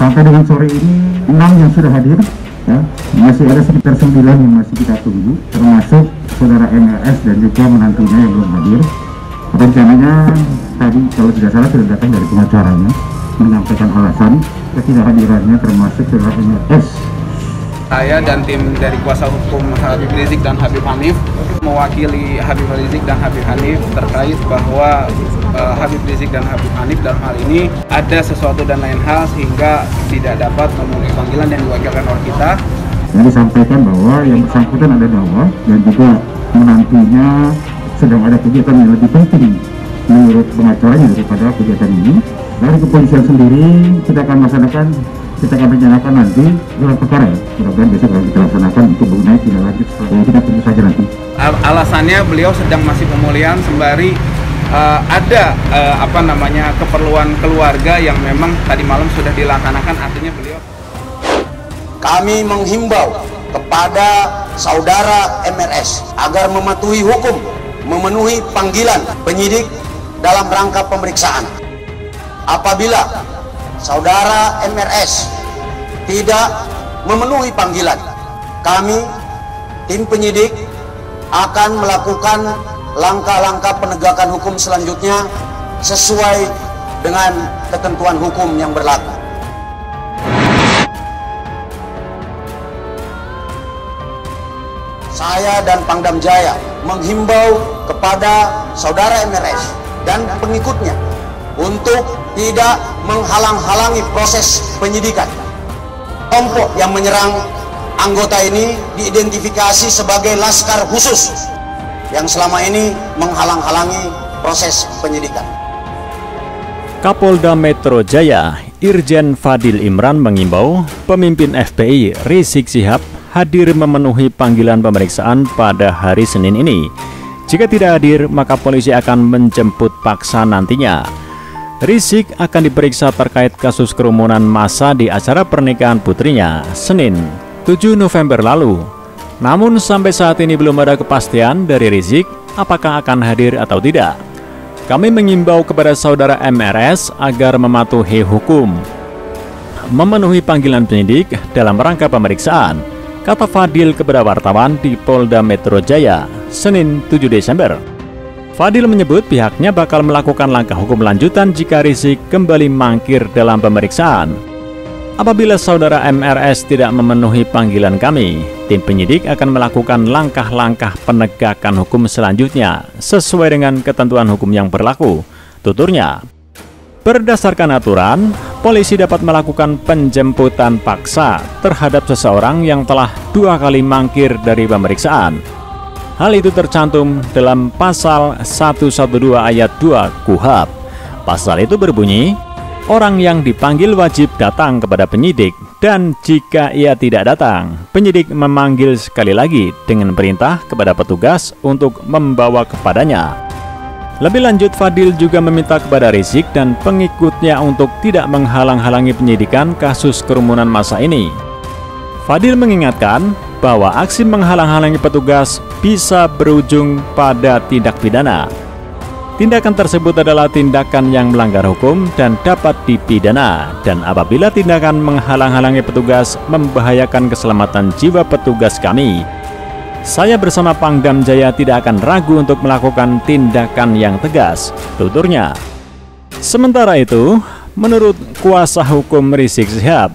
Sampai dengan sore ini 6 yang sudah hadir, ya. Masih ada sekitar 9 yang masih kita tunggu, termasuk saudara MRS dan juga menantunya yang belum hadir. Rencananya tadi kalau tidak salah sudah datang dari pengacaranya menyampaikan alasan ketidakhadirannya, termasuk saudara MRS. Saya dan tim dari kuasa hukum Habib Rizik dan Habib Hanif mewakili Habib Rizik dan Habib Hanif terkait bahwa Habib Rizik dan Habib Hanif dalam hal ini ada sesuatu dan lain hal sehingga tidak dapat memenuhi panggilan yang diwakilkan oleh kita. Yang disampaikan bahwa yang bersangkutan ada dakwah dan juga menantunya sedang ada kegiatan yang lebih penting menurut pengacaranya daripada kegiatan ini. Dari kepolisian sendiri kita akan rencanakan nanti gelar perkara, ya. Mudah-mudahan besok akan kita laksanakan untuk mengenai tindak lanjut. Kita tunggu saja nanti. Alasannya beliau sedang masih pemulihan sembari ada keperluan keluarga yang memang tadi malam sudah dilaksanakan, artinya beliau. Kami menghimbau kepada saudara MRS agar mematuhi hukum, memenuhi panggilan penyidik dalam rangka pemeriksaan. Apabila saudara MRS tidak memenuhi panggilan, kami tim penyidik akan melakukan langkah-langkah penegakan hukum selanjutnya sesuai dengan ketentuan hukum yang berlaku. Saya dan Pangdam Jaya menghimbau kepada saudara MRS dan pengikutnya untuk tidak menghalang-halangi proses penyidikan. Kelompok yang menyerang anggota ini diidentifikasi sebagai Laskar Khusus yang selama ini menghalang-halangi proses penyidikan. Kapolda Metro Jaya, Irjen Fadil Imran mengimbau pemimpin FPI Rizik Syihab hadir memenuhi panggilan pemeriksaan pada hari Senin ini. Jika tidak hadir, maka polisi akan menjemput paksa nantinya. Rizik akan diperiksa terkait kasus kerumunan massa di acara pernikahan putrinya Senin 7 November lalu. Namun sampai saat ini belum ada kepastian dari Rizik apakah akan hadir atau tidak. Kami mengimbau kepada saudara MRS agar mematuhi hukum, memenuhi panggilan penyidik dalam rangka pemeriksaan, kata Fadil kepada wartawan di Polda Metro Jaya Senin 7 Desember. Fadil menyebut pihaknya bakal melakukan langkah hukum lanjutan jika Rizik kembali mangkir dalam pemeriksaan. Apabila saudara MRS tidak memenuhi panggilan kami, tim penyidik akan melakukan langkah-langkah penegakan hukum selanjutnya sesuai dengan ketentuan hukum yang berlaku, tuturnya. Berdasarkan aturan, polisi dapat melakukan penjemputan paksa terhadap seseorang yang telah 2 kali mangkir dari pemeriksaan. Hal itu tercantum dalam pasal 112 ayat 2 KUHP. Pasal itu berbunyi, orang yang dipanggil wajib datang kepada penyidik, dan jika ia tidak datang, penyidik memanggil sekali lagi dengan perintah kepada petugas untuk membawa kepadanya. Lebih lanjut, Fadil juga meminta kepada Rizik dan pengikutnya untuk tidak menghalang-halangi penyidikan kasus kerumunan massa ini. Fadil mengingatkan bahwa aksi menghalang-halangi petugas bisa berujung pada tindak pidana. Tindakan tersebut adalah tindakan yang melanggar hukum dan dapat dipidana, dan apabila tindakan menghalang-halangi petugas membahayakan keselamatan jiwa petugas kami, saya bersama Pangdam Jaya tidak akan ragu untuk melakukan tindakan yang tegas, tuturnya. Sementara itu, menurut kuasa hukum Rizik Syihab,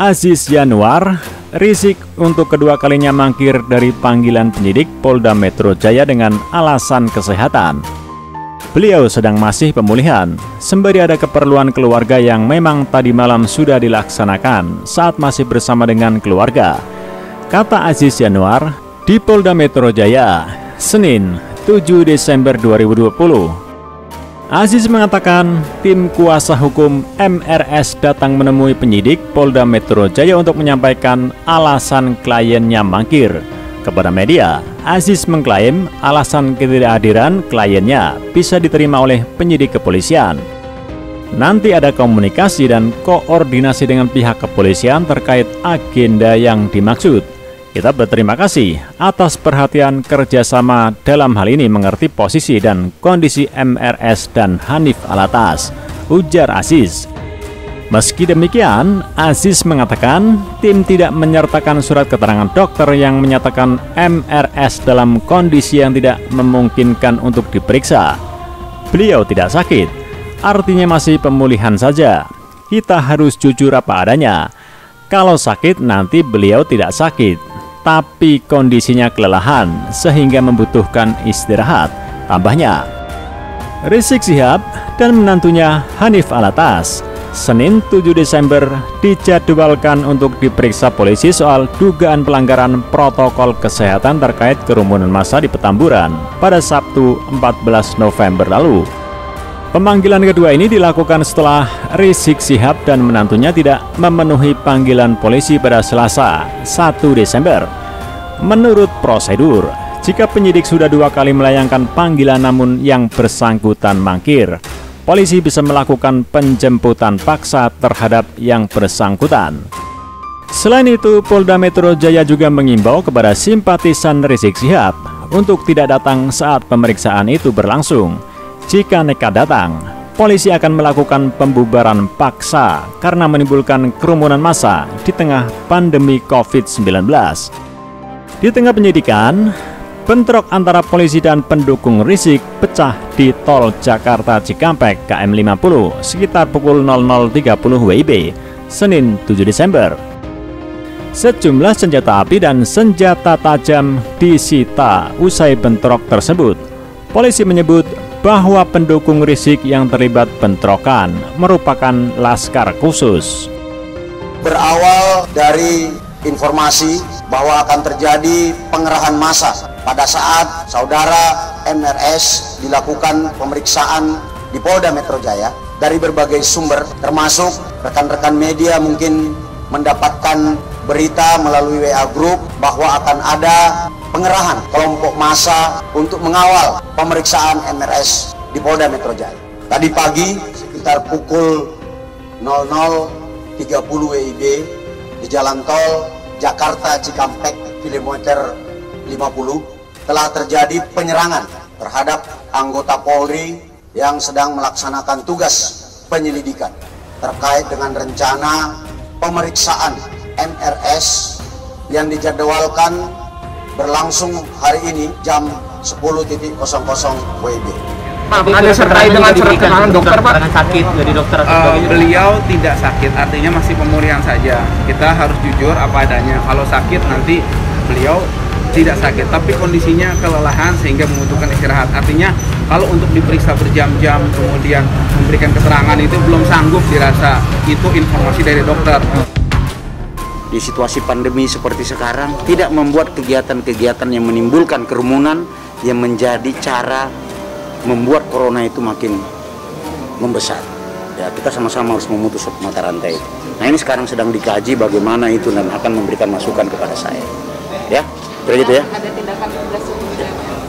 Aziz Yanuar, Rizik untuk kedua kalinya mangkir dari panggilan penyidik Polda Metro Jaya dengan alasan kesehatan. Beliau sedang masih pemulihan, sembari ada keperluan keluarga yang memang tadi malam sudah dilaksanakan saat masih bersama dengan keluarga, kata Aziz Yanuar di Polda Metro Jaya, Senin 7 Desember 2020. Aziz mengatakan tim kuasa hukum MRS datang menemui penyidik Polda Metro Jaya untuk menyampaikan alasan kliennya mangkir. Kepada media, Aziz mengklaim alasan ketidakhadiran kliennya bisa diterima oleh penyidik kepolisian. Nanti ada komunikasi dan koordinasi dengan pihak kepolisian terkait agenda yang dimaksud. Kita berterima kasih atas perhatian kerjasama dalam hal ini mengerti posisi dan kondisi MRS dan Hanif Alatas, ujar Aziz. Meski demikian, Aziz mengatakan tim tidak menyertakan surat keterangan dokter yang menyatakan MRS dalam kondisi yang tidak memungkinkan untuk diperiksa. Beliau tidak sakit, artinya masih pemulihan saja. Kita harus jujur apa adanya. Kalau sakit nanti beliau tidak sakit, tapi kondisinya kelelahan sehingga membutuhkan istirahat, tambahnya. Rizik Syihab dan menantunya Hanif Alatas Senin 7 Desember dijadwalkan untuk diperiksa polisi soal dugaan pelanggaran protokol kesehatan terkait kerumunan massa di Petamburan pada Sabtu 14 November lalu. Pemanggilan kedua ini dilakukan setelah Rizik Syihab dan menantunya tidak memenuhi panggilan polisi pada Selasa 1 Desember. Menurut prosedur, jika penyidik sudah 2 kali melayangkan panggilan namun yang bersangkutan mangkir, polisi bisa melakukan penjemputan paksa terhadap yang bersangkutan. Selain itu, Polda Metro Jaya juga mengimbau kepada simpatisan Rizik Syihab untuk tidak datang saat pemeriksaan itu berlangsung. Jika nekat datang, polisi akan melakukan pembubaran paksa karena menimbulkan kerumunan massa di tengah pandemi COVID-19. Di tengah penyidikan, bentrok antara polisi dan pendukung Rizik pecah di tol Jakarta Cikampek KM 50 sekitar pukul 00.30 WIB, Senin 7 Desember. Sejumlah senjata api dan senjata tajam disita usai bentrok tersebut. Polisi menyebut bahwa pendukung Rizik yang terlibat bentrokan merupakan laskar khusus. Berawal dari informasi bahwa akan terjadi pengerahan massa pada saat saudara MRS dilakukan pemeriksaan di Polda Metro Jaya. Dari berbagai sumber termasuk rekan-rekan media mungkin mendapatkan berita melalui WA Group bahwa akan ada pengerahan kelompok massa untuk mengawal pemeriksaan MRS di Polda Metro Jaya. Tadi pagi sekitar pukul 00.30 WIB di jalan tol Jakarta Cikampek kilometer 50 telah terjadi penyerangan terhadap anggota Polri yang sedang melaksanakan tugas penyelidikan terkait dengan rencana pemeriksaan MRS yang dijadwalkan berlangsung hari ini jam 10.00 WIB. Pak, ada terkait dengan surat keterangan dokter, Pak? Sakit dari dokter beliau tidak sakit, artinya masih pemulihan saja. Kita harus jujur apa adanya. Kalau sakit nanti beliau tidak sakit, tapi kondisinya kelelahan sehingga membutuhkan istirahat. Artinya kalau untuk diperiksa berjam-jam kemudian memberikan keterangan itu belum sanggup dirasa. Itu informasi dari dokter. Di situasi pandemi seperti sekarang, tidak membuat kegiatan-kegiatan yang menimbulkan kerumunan yang menjadi cara membuat corona itu makin membesar. Ya, kita sama-sama harus memutus mata rantai itu. Nah, ini sekarang sedang dikaji bagaimana itu dan akan memberikan masukan kepada saya. Ya, begitu ya. Ada tindakan tegas juga?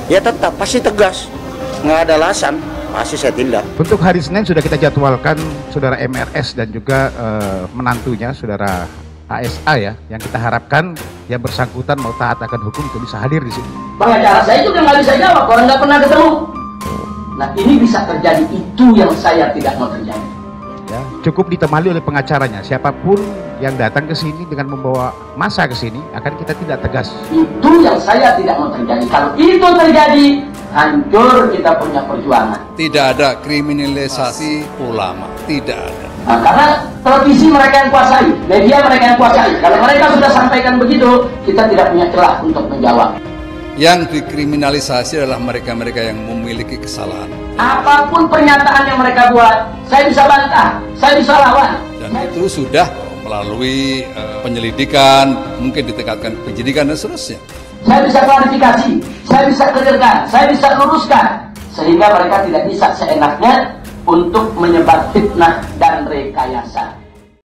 Ya tetap, pasti tegas. Nggak ada alasan, pasti saya tindak. Untuk hari Senin sudah kita jadwalkan saudara MRS dan juga menantunya saudara ASA ya, yang kita harapkan yang bersangkutan mau taat akan hukum itu bisa hadir di sini. Pengacara saya juga nggak bisa jawab, orang nggak pernah ketemu. Nah, ini bisa terjadi, itu yang saya tidak mau terjadi. Ya, cukup ditemani oleh pengacaranya. Siapapun yang datang ke sini dengan membawa massa ke sini akan kita tidak tegas. Itu yang saya tidak mau terjadi. Kalau itu terjadi, hancur kita punya perjuangan. Tidak ada kriminalisasi ulama, tidak ada. Nah, karena televisi mereka yang kuasai, media mereka yang kuasai. Kalau mereka sudah sampaikan begitu, kita tidak punya celah untuk menjawab. Yang dikriminalisasi adalah mereka-mereka yang memiliki kesalahan. Apapun pernyataan yang mereka buat, saya bisa bantah, saya bisa lawan. Dan itu sudah melalui penyelidikan, mungkin ditingkatkan penyidikan dan seterusnya. Saya bisa klarifikasi, saya bisa clearkan, saya bisa luruskan, sehingga mereka tidak bisa seenaknya untuk menyebar fitnah dan rekayasa.